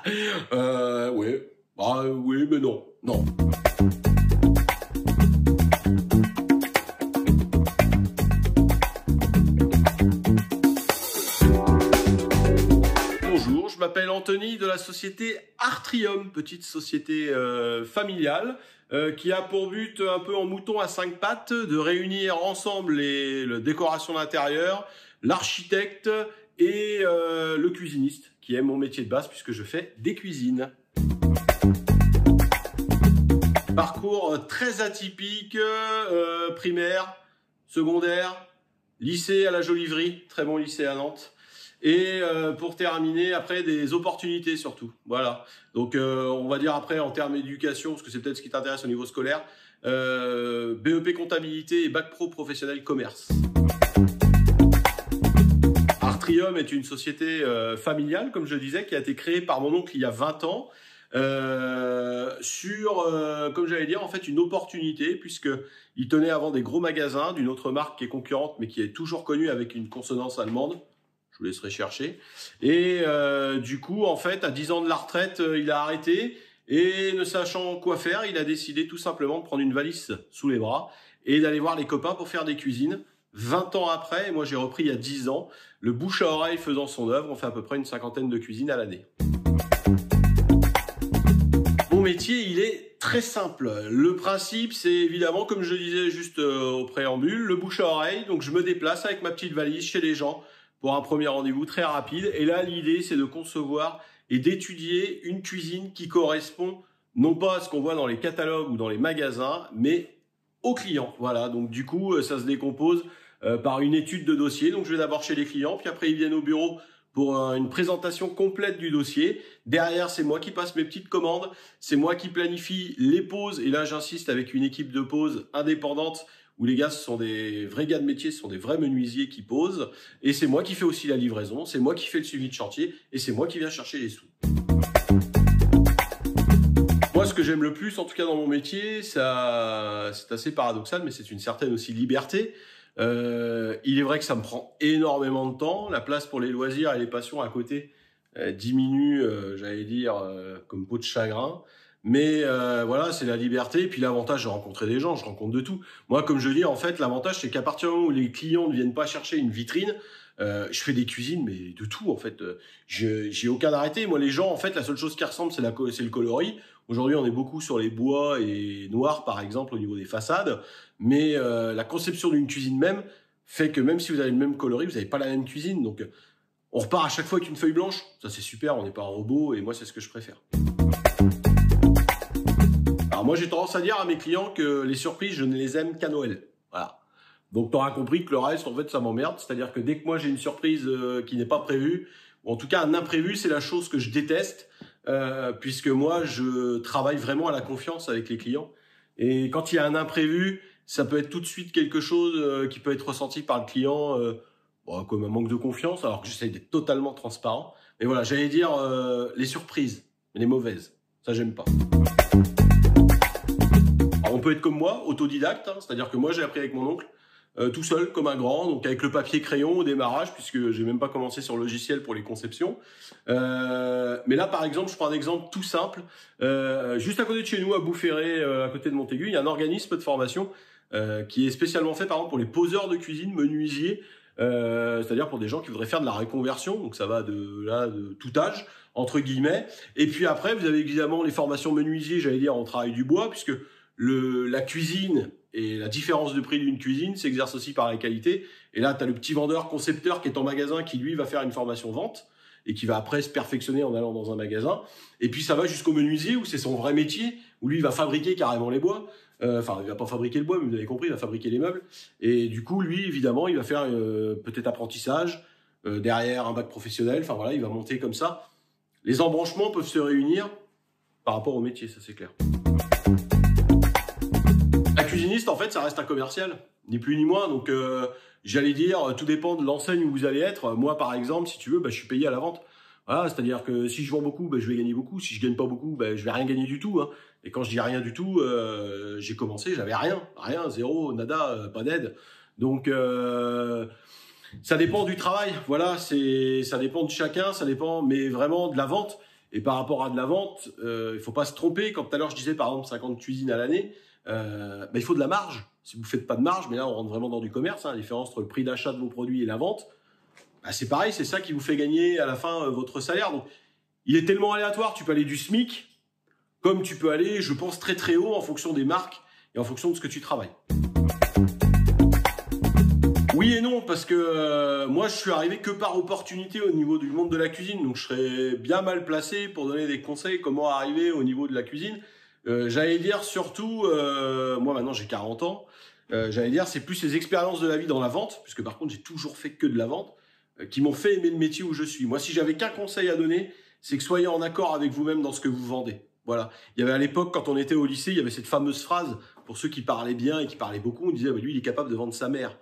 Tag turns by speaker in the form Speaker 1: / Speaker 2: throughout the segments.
Speaker 1: Oui. Bah, oui, mais non. Non. Bonjour, je m'appelle Anthony de la société Artrium, petite société familiale qui a pour but, un peu en mouton à 5 pattes, de réunir ensemble la décoration d'intérieur, l'architecte et le cuisiniste, qui est mon métier de base puisque je fais des cuisines. Parcours très atypique, primaire, secondaire, lycée à la Joliverie, très bon lycée à Nantes. Et pour terminer, après, des opportunités surtout. Voilà. Donc, on va dire après, en termes d'éducation, parce que c'est peut-être ce qui t'intéresse au niveau scolaire, BEP comptabilité et bac pro professionnel commerce. Artrium est une société familiale, comme je le disais, qui a été créée par mon oncle il y a 20 ans. Comme j'allais dire, en fait, une opportunité, puisqu'il tenait avant des gros magasins d'une autre marque qui est concurrente, mais qui est toujours connue avec une consonance allemande. Je vous laisserai chercher. Et du coup, en fait, à 10 ans de la retraite, il a arrêté. Et ne sachant quoi faire, il a décidé tout simplement de prendre une valise sous les bras et d'aller voir les copains pour faire des cuisines. 20 ans après, et moi j'ai repris il y a 10 ans, le bouche à oreille faisant son œuvre, on fait à peu près une 50aine de cuisines à l'année. Mon métier, il est très simple. Le principe, c'est évidemment, comme je disais juste au préambule, le bouche à oreille. Donc je me déplace avec ma petite valise chez les gens pour un premier rendez-vous très rapide. Et là, l'idée, c'est de concevoir et d'étudier une cuisine qui correspond non pas à ce qu'on voit dans les catalogues ou dans les magasins, mais aux clients. Voilà, donc du coup, ça se décompose par une étude de dossier. Donc je vais d'abord chez les clients, puis après ils viennent au bureau pour une présentation complète du dossier. Derrière, c'est moi qui passe mes petites commandes, c'est moi qui planifie les pauses, et là j'insiste avec une équipe de pause indépendante, où les gars, ce sont des vrais gars de métier, ce sont des vrais menuisiers qui posent, et c'est moi qui fais aussi la livraison, c'est moi qui fais le suivi de chantier, et c'est moi qui viens chercher les sous. Moi, ce que j'aime le plus, en tout cas dans mon métier, c'est assez paradoxal, mais c'est une certaine aussi liberté. Il est vrai que ça me prend énormément de temps. La place pour les loisirs et les passions à côté diminue, j'allais dire, comme peau de chagrin. Mais voilà, c'est la liberté. Et puis l'avantage de rencontrer des gens, je rencontre de tout. Moi, comme je dis, en fait, l'avantage, c'est qu'à partir du moment où les clients ne viennent pas chercher une vitrine, je fais des cuisines, mais de tout, en fait. J'ai aucun arrêté. Moi, les gens, en fait, la seule chose qui ressemble, c'est le coloris. Aujourd'hui, on est beaucoup sur les bois et noirs, par exemple, au niveau des façades. Mais la conception d'une cuisine même fait que même si vous avez le même coloris, vous n'avez pas la même cuisine. Donc, on repart à chaque fois avec une feuille blanche. Ça, c'est super, on n'est pas un robot et moi, c'est ce que je préfère. Alors moi, j'ai tendance à dire à mes clients que les surprises, je ne les aime qu'à Noël. Voilà. Donc, tu auras compris que le reste, en fait, ça m'emmerde. C'est-à-dire que dès que moi, j'ai une surprise qui n'est pas prévue, ou en tout cas, un imprévu, c'est la chose que je déteste, puisque moi, je travaille vraiment à la confiance avec les clients. Et quand il y a un imprévu, ça peut être tout de suite quelque chose qui peut être ressenti par le client comme un manque de confiance, alors que j'essaye d'être totalement transparent. Mais voilà, j'allais dire les surprises, les mauvaises. Ça, j'aime pas. Alors, on peut être comme moi, autodidacte, hein, c'est-à-dire que moi, j'ai appris avec mon oncle, tout seul, comme un grand, donc avec le papier crayon au démarrage, puisque j'ai même pas commencé sur le logiciel pour les conceptions. Mais là, par exemple, je prends un exemple tout simple. Juste à côté de chez nous, à Boufféré, à côté de Montaigu, il y a un organisme de formation qui est spécialement fait, par exemple, pour les poseurs de cuisine, menuisiers, c'est-à-dire pour des gens qui voudraient faire de la reconversion, donc ça va de tout âge, entre guillemets. Et puis après, vous avez évidemment les formations menuisiers, j'allais dire, en travail du bois, puisque la cuisine et la différence de prix d'une cuisine s'exerce aussi par la qualité. Et là, tu as le petit vendeur concepteur qui est en magasin qui, lui, va faire une formation vente et qui va après se perfectionner en allant dans un magasin. Et puis, ça va jusqu'au menuisier où c'est son vrai métier, où lui, il va fabriquer carrément les bois. Enfin, il va pas fabriquer le bois, mais vous avez compris, il va fabriquer les meubles. Et du coup, lui, évidemment, il va faire peut-être apprentissage, derrière un bac professionnel. Enfin, voilà, il va monter comme ça. Les embranchements peuvent se réunir par rapport au métier, ça c'est clair. Un cuisiniste, en fait, ça reste un commercial, ni plus ni moins. Donc, j'allais dire, tout dépend de l'enseigne où vous allez être. Moi, par exemple, si tu veux, je suis payé à la vente. Voilà, c'est-à-dire que si je vends beaucoup, je vais gagner beaucoup. Si je gagne pas beaucoup, je vais rien gagner du tout. Hein. Et quand je dis rien du tout, j'ai commencé, j'avais rien, zéro, nada, pas d'aide. Donc, ça dépend du travail. Voilà, ça dépend de chacun, ça dépend, mais vraiment de la vente. Et par rapport à de la vente, il faut pas se tromper. Quand tout à l'heure je disais par exemple 50 cuisines à l'année, il faut de la marge. Si vous faites pas de marge, mais là on rentre vraiment dans du commerce, la différence entre le prix d'achat de vos produits et la vente, c'est pareil, c'est ça qui vous fait gagner à la fin votre salaire. Donc il est tellement aléatoire, tu peux aller du SMIC, comme tu peux aller, je pense, très très haut en fonction des marques et en fonction de ce que tu travailles. Oui et non, parce que moi je suis arrivé que par opportunité au niveau du monde de la cuisine, donc je serais bien mal placé pour donner des conseils comment arriver au niveau de la cuisine. J'allais dire surtout, moi maintenant j'ai 40 ans, j'allais dire c'est plus les expériences de la vie dans la vente, puisque par contre j'ai toujours fait que de la vente, qui m'ont fait aimer le métier où je suis. Moi si j'avais qu'un conseil à donner, c'est que soyez en accord avec vous-même dans ce que vous vendez. Voilà. Il y avait à l'époque, quand on était au lycée, il y avait cette fameuse phrase, pour ceux qui parlaient bien et qui parlaient beaucoup, on disait lui il est capable de vendre sa mère.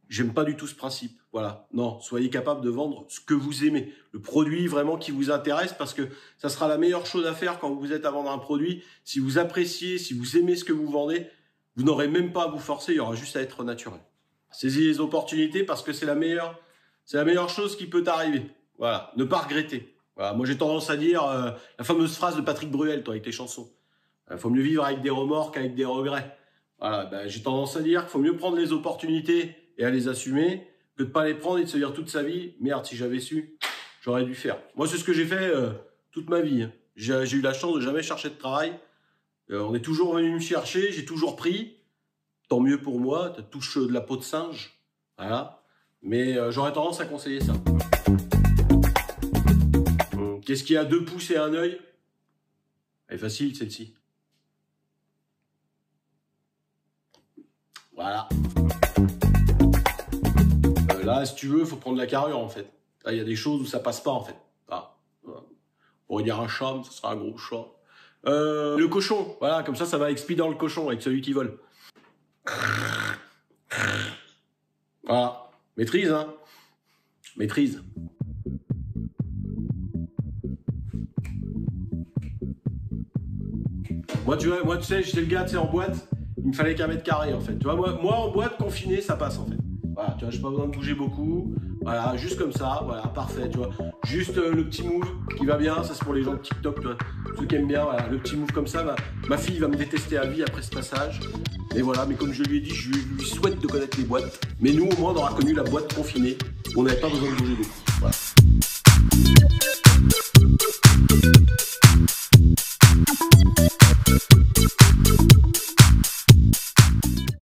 Speaker 1: J'aime pas du tout ce principe. Voilà. Non, soyez capable de vendre ce que vous aimez, le produit vraiment qui vous intéresse, parce que ça sera la meilleure chose à faire quand vous êtes à vendre un produit. Si vous appréciez, si vous aimez ce que vous vendez, vous n'aurez même pas à vous forcer, il y aura juste à être naturel. Saisis les opportunités parce que c'est la meilleure chose qui peut t'arriver. Voilà. Ne pas regretter. Voilà. Moi, j'ai tendance à dire la fameuse phrase de Patrick Bruel, toi, avec tes chansons. Faut mieux vivre avec des remords qu'avec des regrets. Voilà. J'ai tendance à dire qu'il faut mieux prendre les opportunités et à les assumer, que de pas les prendre et de se dire toute sa vie, merde, si j'avais su, j'aurais dû faire. Moi, c'est ce que j'ai fait toute ma vie. J'ai eu la chance de jamais chercher de travail. On est toujours venu me chercher, j'ai toujours pris. Tant mieux pour moi, tu touches de la peau de singe. Voilà. Mais j'aurais tendance à conseiller ça. Qu'est-ce qu'il y a 2 pouces et un œil? Elle est facile, celle-ci. Voilà. Là, si tu veux, il faut prendre la carrure, en fait. Là, il y a des choses où ça passe pas, en fait. Voilà. On pourrait dire un chat, mais ça sera un gros chat. Le cochon, voilà, comme ça va avec Speed dans le cochon, avec celui qui vole. Voilà. Maîtrise, hein. Maîtrise. Moi, tu sais, j'étais le gars, tu sais, en boîte, il me fallait qu'un mètre carré, en fait. Tu vois, moi, en boîte, confiné, ça passe, en fait. Voilà, tu vois, j'ai pas besoin de bouger beaucoup. Voilà, juste comme ça, voilà, parfait, tu vois. Juste le petit move qui va bien, ça c'est pour les gens de TikTok, tu vois. Ceux qui aiment bien, voilà, le petit move comme ça, ma fille va me détester à vie après ce passage. Et voilà, mais comme je lui ai dit, je lui souhaite de connaître les boîtes. Mais nous, au moins, on aura connu la boîte confinée. On n'avait pas besoin de bouger beaucoup. Voilà.